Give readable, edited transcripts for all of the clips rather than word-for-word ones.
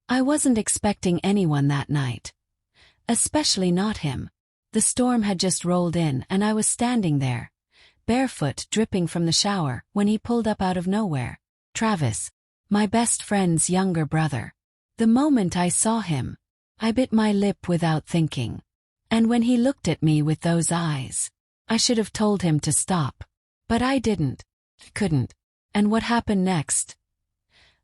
I wasn't expecting anyone that night. Especially not him. The storm had just rolled in and I was standing there, barefoot, dripping from the shower, when he pulled up out of nowhere. Travis, my best friend's younger brother. The moment I saw him, I bit my lip without thinking. And when he looked at me with those eyes, I should have told him to stop. But I didn't. Couldn't. And what happened next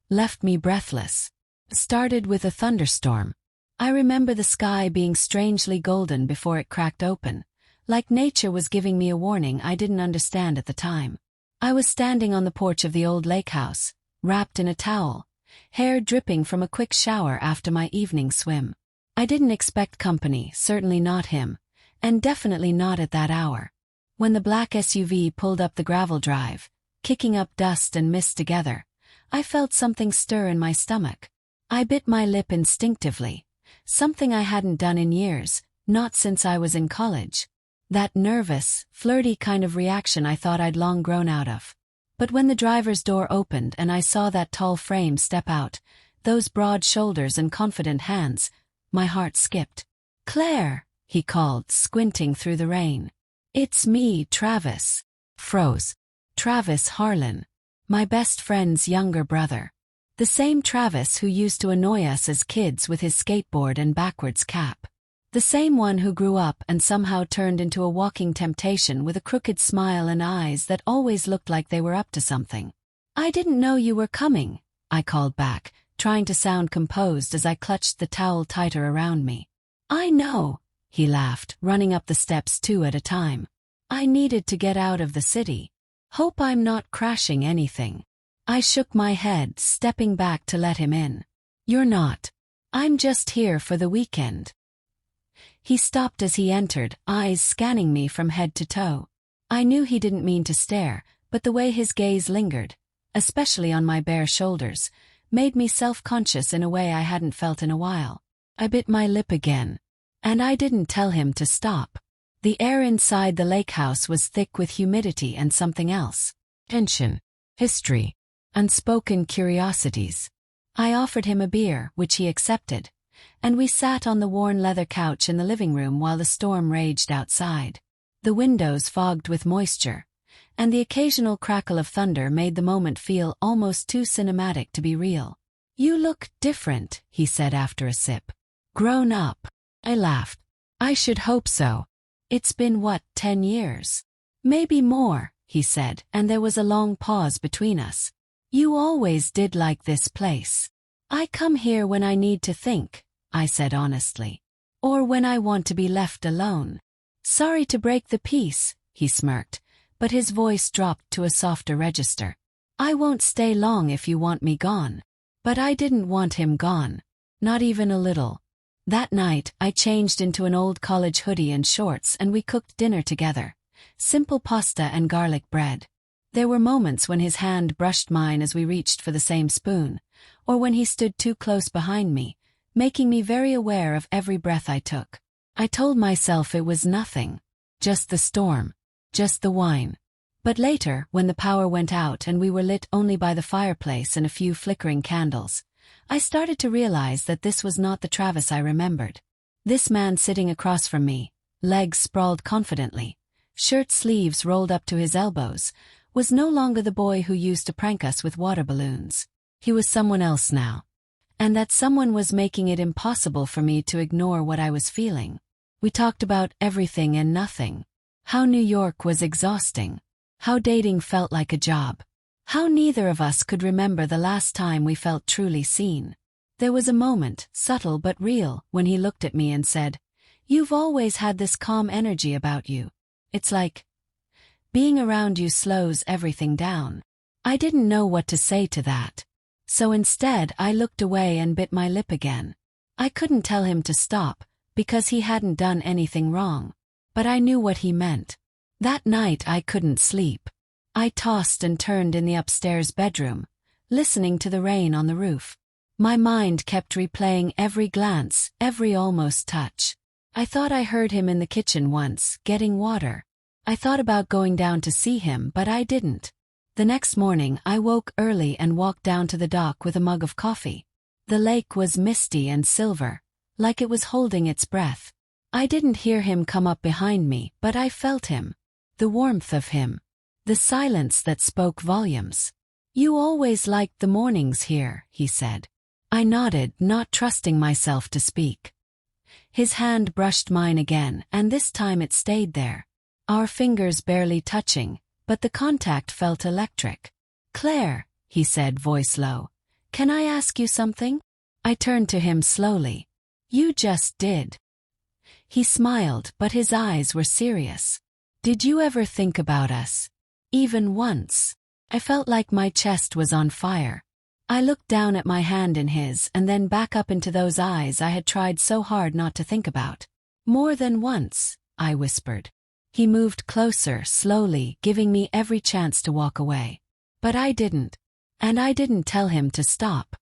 left me breathless. Started with a thunderstorm. I remember the sky being strangely golden before it cracked open, like nature was giving me a warning I didn't understand at the time. I was standing on the porch of the old lakehouse, wrapped in a towel, hair dripping from a quick shower after my evening swim. I didn't expect company, certainly not him, and definitely not at that hour. When the black SUV pulled up the gravel drive, kicking up dust and mist together, I felt something stir in my stomach. I bit my lip instinctively, something I hadn't done in years, not since I was in college. That nervous, flirty kind of reaction I thought I'd long grown out of. But when the driver's door opened and I saw that tall frame step out, those broad shoulders and confident hands, my heart skipped. "Claire," he called, squinting through the rain. "It's me, Travis." Froze. Travis Harlan. My best friend's younger brother. The same Travis who used to annoy us as kids with his skateboard and backwards cap. The same one who grew up and somehow turned into a walking temptation with a crooked smile and eyes that always looked like they were up to something. "I didn't know you were coming," I called back, trying to sound composed as I clutched the towel tighter around me. "I know," he laughed, running up the steps 2 at a time. "I needed to get out of the city. Hope I'm not crashing anything." I shook my head, stepping back to let him in. "You're not. I'm just here for the weekend." He stopped as he entered, eyes scanning me from head to toe. I knew he didn't mean to stare, but the way his gaze lingered, especially on my bare shoulders, made me self-conscious in a way I hadn't felt in a while. I bit my lip again. And I didn't tell him to stop. The air inside the lake house was thick with humidity and something else. Tension. History. Unspoken curiosities. I offered him a beer, which he accepted, and we sat on the worn leather couch in the living room while the storm raged outside. The windows fogged with moisture, and the occasional crackle of thunder made the moment feel almost too cinematic to be real. "You look different," he said after a sip. "Grown up." I laughed. "I should hope so. It's been 10 years? "Maybe more," he said, and there was a long pause between us. "You always did like this place." "I come here when I need to think," I said honestly. "Or when I want to be left alone." "Sorry to break the peace," he smirked, but his voice dropped to a softer register. "I won't stay long if you want me gone." But I didn't want him gone. Not even a little. That night, I changed into an old college hoodie and shorts and we cooked dinner together. Simple pasta and garlic bread. There were moments when his hand brushed mine as we reached for the same spoon, or when he stood too close behind me, making me very aware of every breath I took. I told myself it was nothing. Just the storm. Just the wine. But later, when the power went out and we were lit only by the fireplace and a few flickering candles, I started to realize that this was not the Travis I remembered. This man sitting across from me, legs sprawled confidently, shirt sleeves rolled up to his elbows, was no longer the boy who used to prank us with water balloons. He was someone else now. And that someone was making it impossible for me to ignore what I was feeling. We talked about everything and nothing. How New York was exhausting. How dating felt like a job. How neither of us could remember the last time we felt truly seen. There was a moment, subtle but real, when he looked at me and said, "You've always had this calm energy about you. It's like being around you slows everything down." I didn't know what to say to that. So instead I looked away and bit my lip again. I couldn't tell him to stop, because he hadn't done anything wrong. But I knew what he meant. That night I couldn't sleep. I tossed and turned in the upstairs bedroom, listening to the rain on the roof. My mind kept replaying every glance, every almost touch. I thought I heard him in the kitchen once, getting water. I thought about going down to see him, but I didn't. The next morning I woke early and walked down to the dock with a mug of coffee. The lake was misty and silver, like it was holding its breath. I didn't hear him come up behind me, but I felt him. The warmth of him. The silence that spoke volumes. "You always liked the mornings here," he said. I nodded, not trusting myself to speak. His hand brushed mine again, and this time it stayed there. Our fingers barely touching, but the contact felt electric. "Claire," he said, voice low, "can I ask you something?" I turned to him slowly. "You just did." He smiled, but his eyes were serious. "Did you ever think about us? Even once?" I felt like my chest was on fire. I looked down at my hand in his and then back up into those eyes I had tried so hard not to think about. "More than once," I whispered. He moved closer, slowly, giving me every chance to walk away. But I didn't. And I didn't tell him to stop.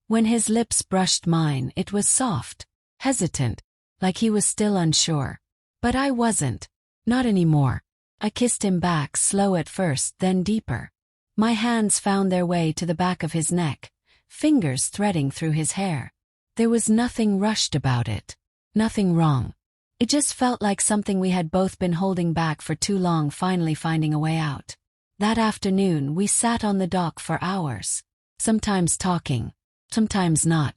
When his lips brushed mine, it was soft, hesitant, like he was still unsure. But I wasn't. Not anymore. I kissed him back, slow at first, then deeper. My hands found their way to the back of his neck, fingers threading through his hair. There was nothing rushed about it. Nothing wrong. It just felt like something we had both been holding back for too long, finally finding a way out. That afternoon we sat on the dock for hours. Sometimes talking, sometimes not.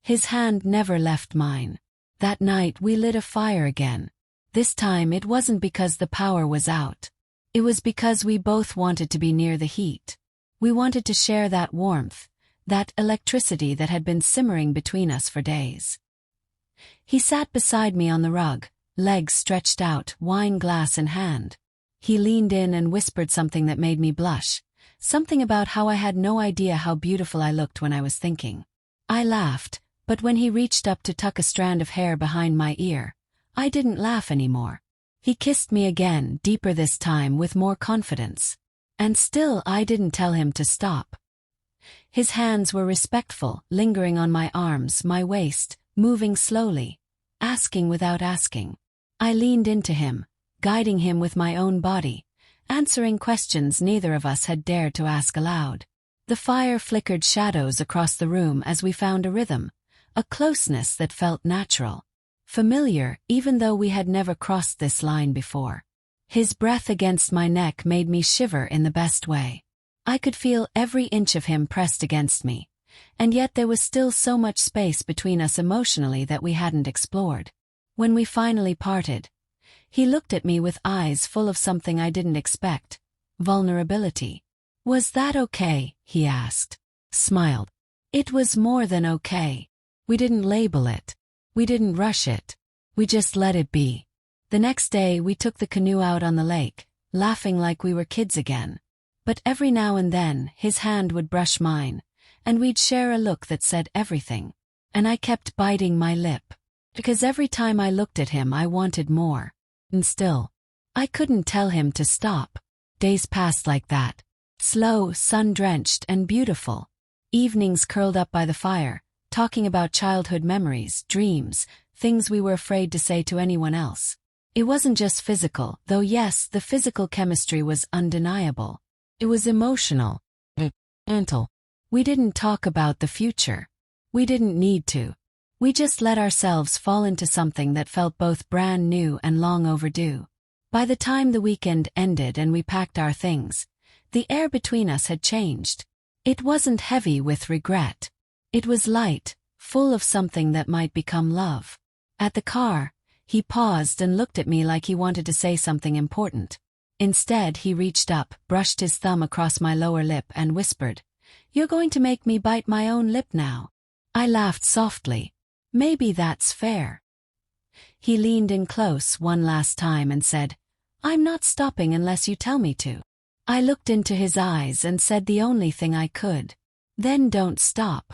His hand never left mine. That night we lit a fire again. This time it wasn't because the power was out. It was because we both wanted to be near the heat. We wanted to share that warmth, that electricity that had been simmering between us for days. He sat beside me on the rug, legs stretched out, wine glass in hand. He leaned in and whispered something that made me blush, something about how I had no idea how beautiful I looked when I was thinking. I laughed, but when he reached up to tuck a strand of hair behind my ear, I didn't laugh anymore. He kissed me again, deeper this time, with more confidence. And still I didn't tell him to stop. His hands were respectful, lingering on my arms, my waist, moving slowly, asking without asking. I leaned into him, guiding him with my own body, answering questions neither of us had dared to ask aloud. The fire flickered shadows across the room as we found a rhythm, a closeness that felt natural. Familiar, even though we had never crossed this line before. His breath against my neck made me shiver in the best way. I could feel every inch of him pressed against me, and yet there was still so much space between us emotionally that we hadn't explored. When we finally parted, he looked at me with eyes full of something I didn't expect, vulnerability. "Was that okay?" he asked. Smiled. "It was more than okay. We didn't label it. We didn't rush it. We just let it be." The next day we took the canoe out on the lake, laughing like we were kids again. But every now and then his hand would brush mine, and we'd share a look that said everything. And I kept biting my lip, because every time I looked at him I wanted more. And still, I couldn't tell him to stop. Days passed like that. Slow, sun-drenched, and beautiful. Evenings curled up by the fire, talking about childhood memories, dreams, things we were afraid to say to anyone else. It wasn't just physical, though yes, the physical chemistry was undeniable. It was emotional, mental. We didn't talk about the future. We didn't need to. We just let ourselves fall into something that felt both brand new and long overdue. By the time the weekend ended and we packed our things, the air between us had changed. It wasn't heavy with regret. It was light, full of something that might become love. At the car, he paused and looked at me like he wanted to say something important. Instead, he reached up, brushed his thumb across my lower lip and whispered, "You're going to make me bite my own lip now." I laughed softly. "Maybe that's fair." He leaned in close one last time and said, "I'm not stopping unless you tell me to." I looked into his eyes and said the only thing I could. "Then don't stop."